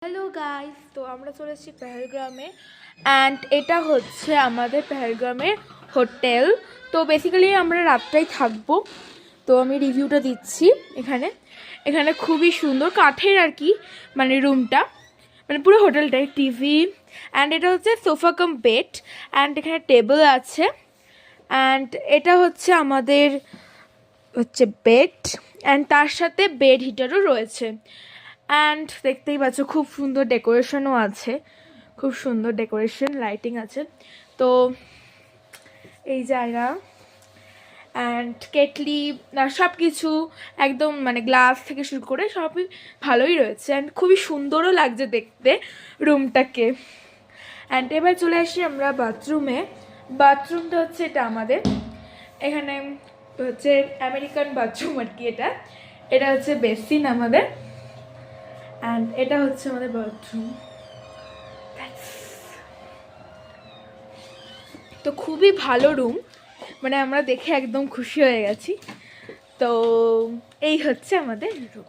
Hello guys, তো আমরা চলে এসেছি পেহেলগ্রামে। অ্যান্ড এটা হচ্ছে আমাদের পেহেলগ্রামের হোটেল। তো বেসিক্যালি আমরা রাতটাই থাকবো। তো আমি রিভিউটা দিচ্ছি। এখানে এখানে খুবই সুন্দর কাঠের আর কি, মানে রুমটা, মানে পুরো হোটেলটাই টিভি। অ্যান্ড এটা হচ্ছে সোফা কাম বেড। অ্যান্ড এখানে টেবিল আছে। অ্যান্ড এটা হচ্ছে আমাদের বেড। অ্যান্ড তার সাথে বেড হিটারও রয়েছে। অ্যান্ড দেখতেই পাচ্ছ খুব সুন্দর ডেকোরেশনও আছে, খুব সুন্দর ডেকোরেশন, লাইটিং আছে। তো এই জায়গা অ্যান্ড কেটলি সব কিছু একদম মানে গ্লাস থেকে শুরু করে সবই ভালোই রয়েছে। অ্যান্ড খুবই সুন্দরও লাগছে দেখতে রুমটাকে। অ্যান্ড এবার চলে আসি আমরা বাথরুমে। বাথরুমটা হচ্ছে এটা আমাদের, এখানে হচ্ছে আমেরিকান বাথরুম আর কি। এটা এটা হচ্ছে বেসিন আমাদের। অ্যান্ড এটা হচ্ছে আমাদের বাথরুম। তো খুবই ভালো রুম, মানে আমরা দেখে একদম খুশি হয়ে গেছি। তো এই হচ্ছে আমাদের রুম।